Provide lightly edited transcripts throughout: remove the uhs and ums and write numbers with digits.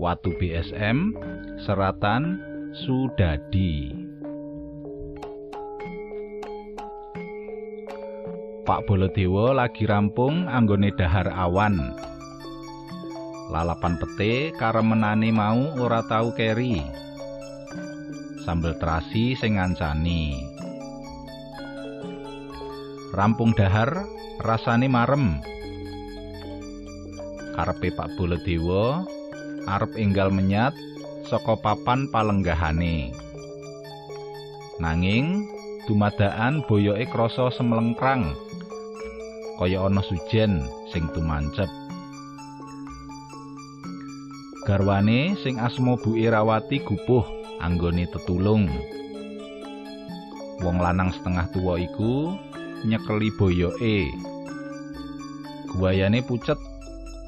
Watu BSM, Seratan Sudadi. Pak Baladewa lagi rampung anggone dahar awan. Lalapan pete karemenane mau ora tau keri. Sambel terasi sing ngancani. Rampung dahar rasane marem. Karepe Pak Baladewa arep enggal menyat saka papan palenggahane. Nanging dumadaan boyoke krasa semlengkrang kaya ana sujen sing tumancep. Garwane sing asma Bu Irawati gupuh anggone tetulung. Wong lanang setengah tuwa iku nyekeli boyoke. Guayane pucet,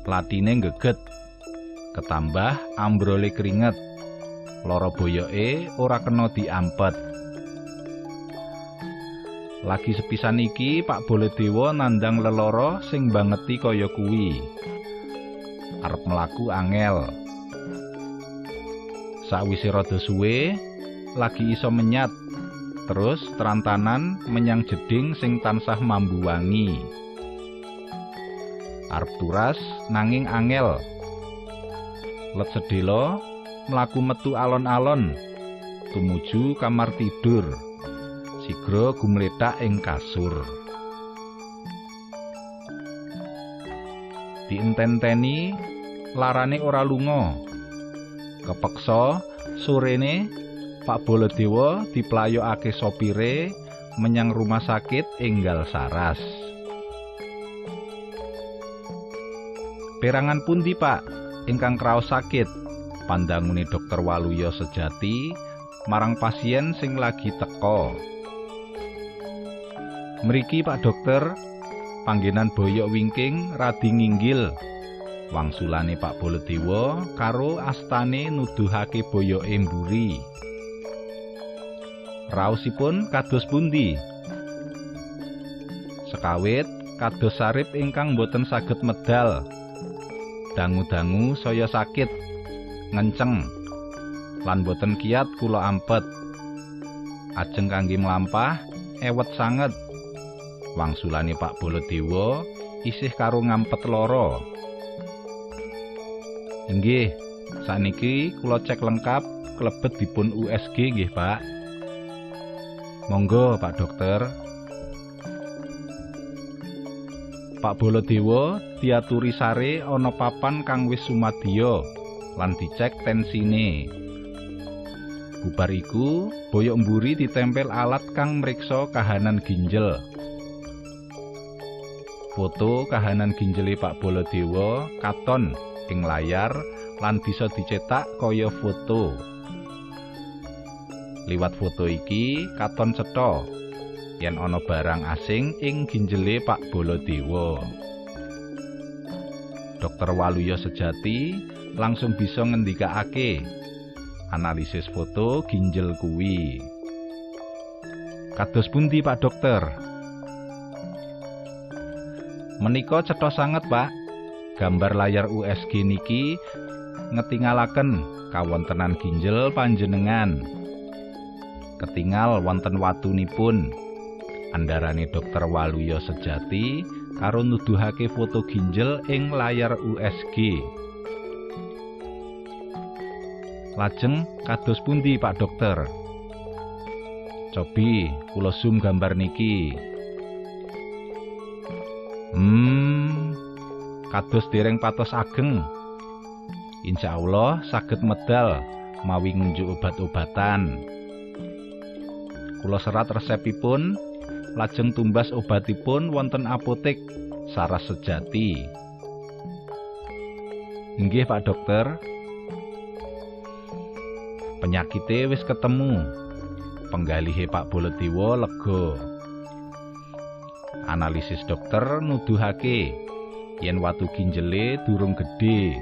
latine geget. Ketambah ambrole keringet. Lara boyoke ora kena diampet. Lagi sepisan iki Pak Baladewa nandang lelara sing bangeti kaya kuwi. Arep mlaku angel. Sakwise rada suwe, lagi iso menyat. Terus terantanan menyang jeding sing tansah mambu wangi. Arep turas nanging angel. Let sedhela mlaku metu alon-alon tumuju kamar tidur. Sigra gumletak ing kasur. Dienteni larane ora lunga. Kepeksa sorene Pak Baladewa diplayokake sopire menyang rumah sakit enggal Saras. Perangan pundi, Pak? Ingkang kraos sakit, pandangune Dokter Waluya Sejati marang pasien sing lagi teka. Mriki Pak Dokter, panggenan boyok wingking radi nginggil. Wangsulane Pak Baladewa karo astane nuduhake boyoke mburi. Raosipun kados pundi? Sekawit kados sarip ingkang boten saged medal. Dangu-dangu saya sakit, ngenceng, lan boten kiyat kula ampet. Ajeng kangge mlampah, ewet sanget. Wangsulane Pak Baladewa isih karo ngampet lara. Nggih, sakniki kula cek lengkap klebet dipun USG nggih, Pak. Monggo, Pak Dokter. Pak Baladewa diaturi sare ana papan kang wis sumadya lan dicek tensine. Bubar iku, boyok mburi ditempel alat kang mriksa kahanan ginjel. Foto kahanan ginjele Pak Baladewa katon ing layar lan bisa dicetak kaya foto. Liwat foto iki katon cetha yen ana barang asing ing ginjele Pak Baladewa. Dokter Waluya Sejati langsung bisa ngendikake analisis foto ginjel kuwi. Kados pundi Pak Dokter? Menika cetha sanget, Pak. Gambar layar USG niki ngetingalaken kawontenan ginjel panjenengan. Ketingal wonten watunipun. Andarane Dokter Waluya Sejati karo nuduhake foto ginjel ing layar USG. Lajeng kados pundi Pak Dokter? Cobi kula zoom gambar niki. Kados dereng patos ageng. Insyaallah saged medal mawi ngunjuk obat-obatan. Kula serat resepipun, lajeng tumbas obatipun wonten apotek Saras Sejati. Inggih Pak Dokter. Penyakite wis ketemu. Penggalihe Pak Baladewa lega. Analisis dokter nuduhake yen watu ginjele durung gedhe.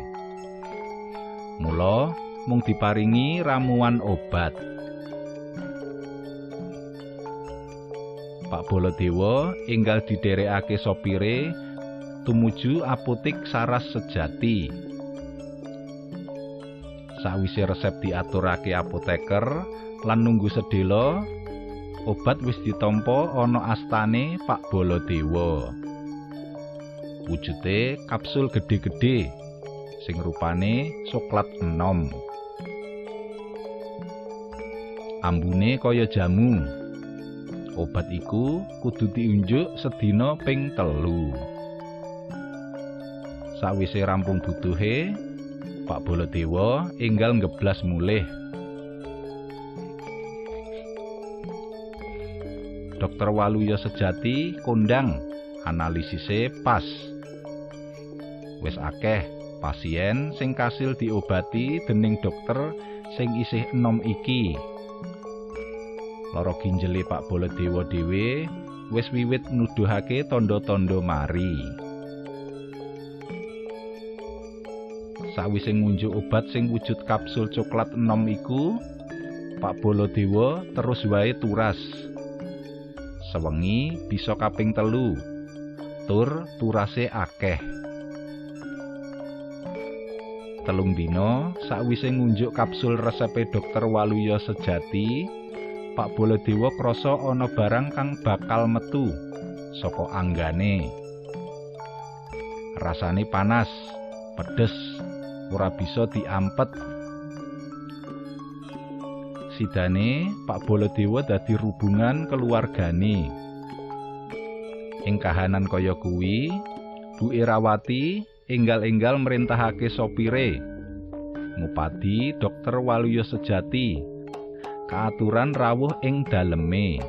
Mula mung diparingi ramuan obat. Pak Baladewa enggal didherekake sopire tumuju apotek Saras Sejati. Sawise resep diaturake apoteker lan nunggu sedhela, obat wis ditampa ana astane Pak Baladewa. Wujude kapsul gedhe-gedhe sing rupane soklat enom. Ambune kaya jamu. Obat iku kudu diunjuk sedina ping 3. Sawise rampung butuhe, Pak Baladewa enggal ngeblas mulih. Dokter Waluya Sejati kondang analisise pas. Wis akeh pasien sing kasil diobati dening dokter sing isih enom iki. Lara ginjele Pak Baladewa dhewe wis wiwit nuduhake tanda-tanda mari. Sawise ngunjuk obat sing wujud kapsul coklat enom iku, Pak Baladewa terus wae turas. Sewengi bisa kaping 3, tur turase akeh. 3 dina sakwise ngunjuk kapsul resepe Dokter Waluya Sejati, Pak Baladewa krasa ana barang kang bakal metu saka anggane. Rasane panas, pedes, ora bisa diampet. Sidane Pak Baladewa dadi rubungan keluargane. Ing kahanan kaya kuwi, Bu Irawati enggal-enggal merintahake sopire ngupadi Dokter Waluya Sejati kaaturan rawuh ing daleme.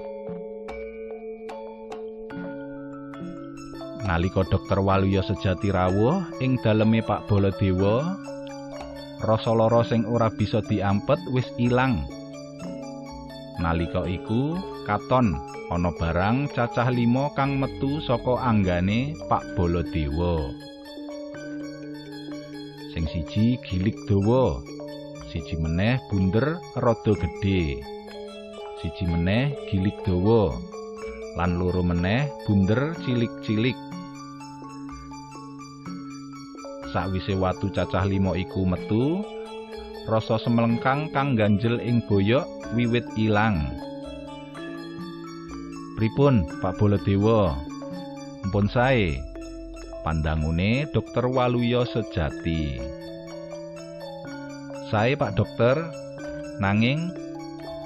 Nalika Dokter Waluya Sejati rawuh ing daleme Pak Baladewa, rasa lara sing ora bisa diampet wis ilang. Nalika iku katon ana barang cacah 5 kang metu saka anggane Pak Baladewa. Sing siji gilik dawa, siji meneh bunder rada gedhe, siji meneh gilik dawa, lan loro meneh bunder cilik-cilik. Sakwise watu cacah 5 iku metu, rasa semelengkang kang ganjel ing boyok wiwit ilang. Pripun Pak Baladewa? Mpun sae. Pandangune Dokter Waluya Sejati. Sae Pak Dokter, nanging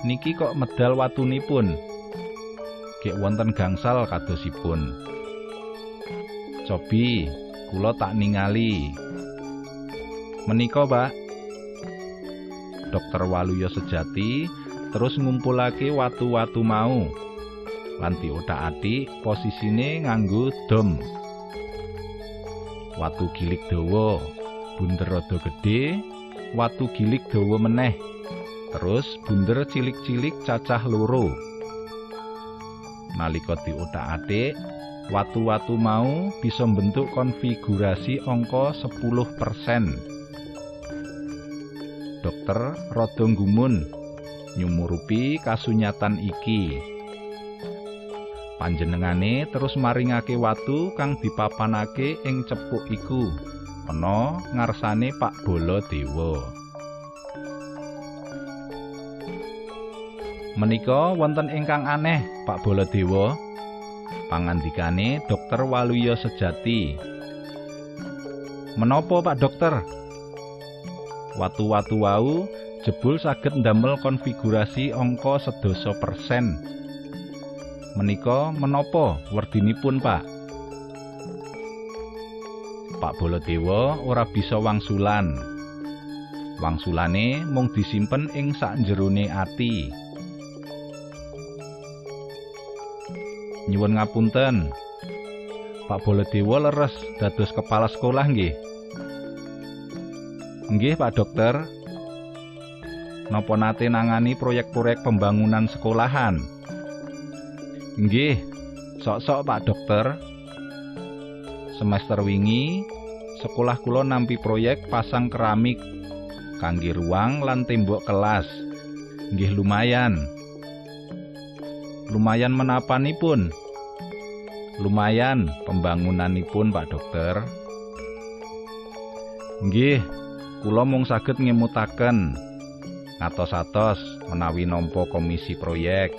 niki kok medal watunipun. Gek wonten gangsal kadosipun. Cobi kula tak ningali. Menika, Pak. Dokter Waluya Sejati terus ngumpulake watu-watu mau lan diothak-athik posisine nganggo dom. Watu gilik dawa, bunder rada gedhe, watu gilik dawa meneh, terus bunder cilik-cilik cacah 2. Nalika diothak-athik, watu-watu mau bisa mbentuk konfigurasi angka 10%. Dokter rada nggumun nyumurupi kasunyatan iki. Panjenengane terus maringake watu kang dipapanake ing cepuk iku ana ngarsane Pak Baladewa. Menika wonten ingkang aneh Pak Baladewa, pangandikane Dokter Waluya Sejati. Menapa Pak Dokter? Watu-watu wau jebul saged ndamel konfigurasi angka 11%. Menika menapa werdinipun, Pak? Pak Baladewa ora bisa wangsulan. Wangsulane mung disimpen ing sakjerone ati. Nyuwun ngapunten. Pak Baladewa leres dados kepala sekolah nggih. Nggih, Pak Dokter. Napa nate nangani proyek-proyek pembangunan sekolahan? Nggih, sok-sok Pak Dokter. Semester wingi, sekolah kula nampi proyek pasang keramik kangge ruang lan tembok kelas. Nggih lumayan. Lumayan menapanipun? Lumayan pembangunanipun Pak Dokter. Nggih, kula mung saged ngemutaken ngatos-atos menawi nampa komisi proyek.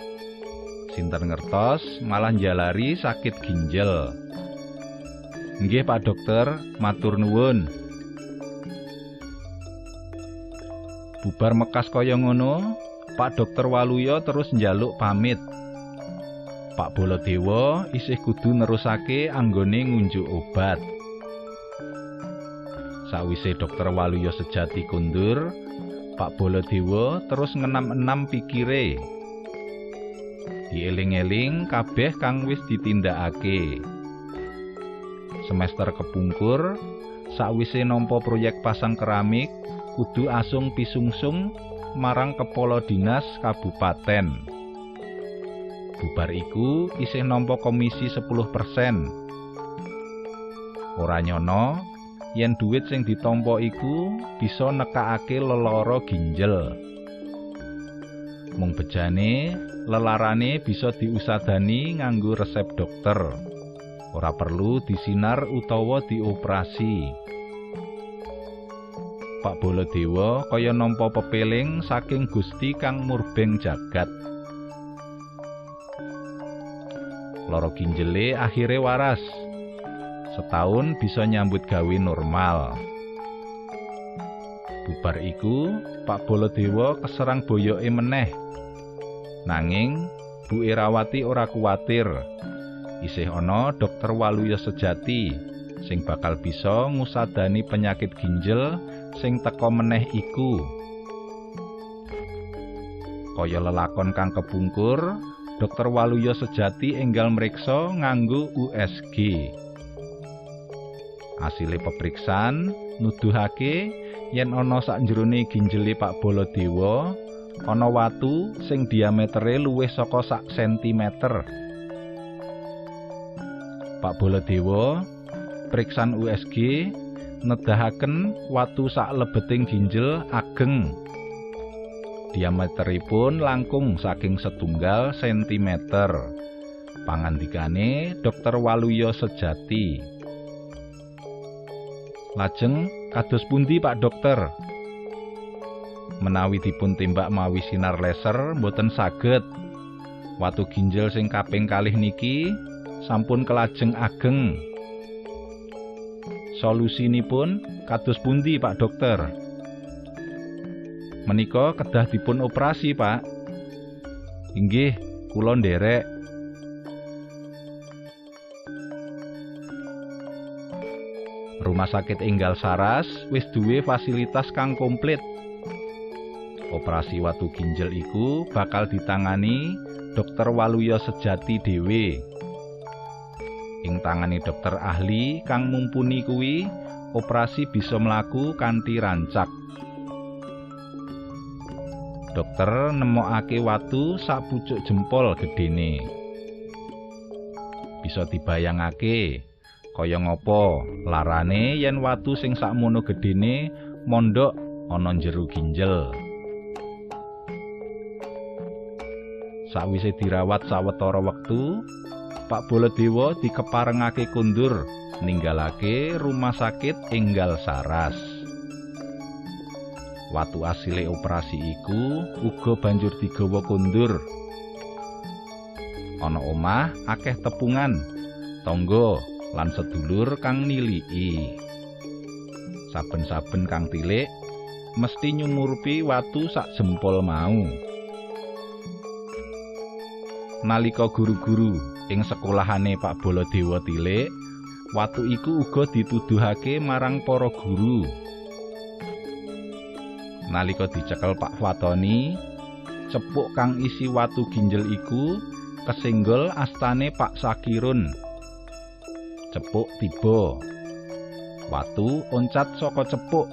Sinten ngertos malah njalari sakit ginjal. Nggih Pak Dokter, matur nuwun. Bubar mekas kaya ngono, Pak Dokter Waluya terus njaluk pamit. Pak Baladewa isih kudu nerusake anggone ngunjuk obat. Sawise Dokter Waluya Sejati kundur, Pak Baladewa terus ngenam-enam pikire. Dieling-eling kabeh kang wis ditindakake. Semester kepungkur, sawise nampa proyek pasang keramik, kudu asung pisungsung marang kepala dinas kabupaten. Bubar iku isih nampa komisi 10%. Ora nyono yen dhuwit sing ditampa iku bisa nekakake lelara ginjel. Mung bejane lelarane bisa diusadani nganggo resep dokter. Ora perlu disinar utawa dioperasi. Pak Baladewa kaya nampa pepeling saking Gusti kang murbeng jagat. Lara ginjele akhire waras. Setahun bisa nyambut gawe normal. Bubar iku Pak Baladewa keserang boyoke meneh. Nanging Bu Erawati ora kuwatir. Isih ana Dokter Waluya Sejati sing bakal bisa ngusadani penyakit ginjel sing teka meneh iku. Kaya lelakon kang kepungkur, Dokter Waluya Sejati enggal mriksa nganggo USG. Asile peperiksaan nuduhake yen ana sakjerone ginjele Pak Baladewa ana watu sing diametere luwih saka sak sentimeter. Pak Baladewa periksan USG nedahaken watu sak lebeting ginjel ageng. Diameteripun langkung saking 1 sentimeter. Pangandikane Dokter Waluya Sejati. Lajeng kados pundi Pak Dokter? Menawi dipun tembak mawi sinar laser mboten saged. Watu ginjel sing kaping kalih niki sampun kelajeng ageng. Solusinipun kados pundi Pak Dokter? Menika kedah dipun operasi, Pak. Inggih, kula nderek. Rumah sakit Enggal Saras wis duwe fasilitas kang komplit. Operasi watu ginjel iku bakal ditangani Dokter Waluya Sejati dhewe. Ing tangane dokter ahli kang mumpuni kuwi, operasi bisa mlaku kanthi rancak. Dokter nemokake watu sak pucuk jempol gedene. Bisa dibayangake kaya ngapa larane yen watu sing sakmono gedene mondhok ana njero ginjel. Sawise dirawat sawetara wektu, Pak Baladewa dikeparengake kundur ninggalake rumah sakit Enggal Saras. Watu asile operasi iku uga banjur digawa kundur. Ana omah akeh tepungan, tangga lan sedulur kang niliki. Saben-saben kang tilik mesti nyumurupi watu sak jempol mau. Nalika guru-guru ing sekolahane Pak Baladewa tilik, watu iku uga dituduhake marang para guru. Nalika dicekel Pak Fatoni, cepuk kang isi watu ginjel iku kesenggol astane Pak Sakirun. Cepuk tiba. Watu oncat saka cepuk.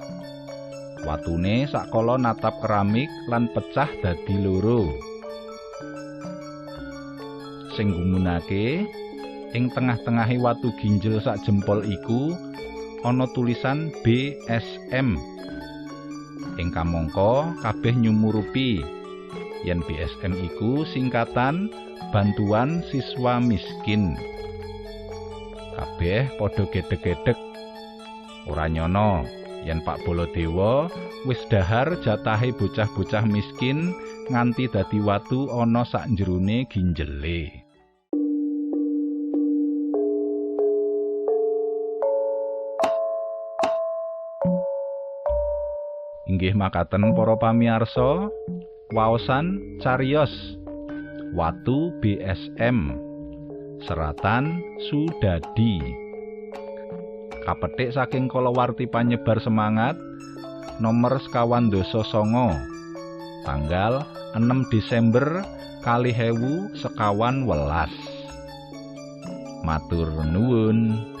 Watune sakala natap keramik lan pecah dadi loro. Sing gumunake ing tengah-tengahe watu ginjel sak jempol iku ana tulisan BSM. Ing kamangka kabeh nyumurupi yen BSM iku singkatan Bantuan Siswa Miskin. Kabeh padha gedhek-gedhek. Ora nyono yen Pak Baladewa wis dahar jatahe bocah-bocah miskin nganti dadi watu ana sak jerone ginjele. Inggih makaten para pamirsa, waosan cariyos watu BSM seratan Sudadi kapetik saking kalawarti panyebar semangat nomor 29 tanggal 6 Desember 2012. Matur nuwun.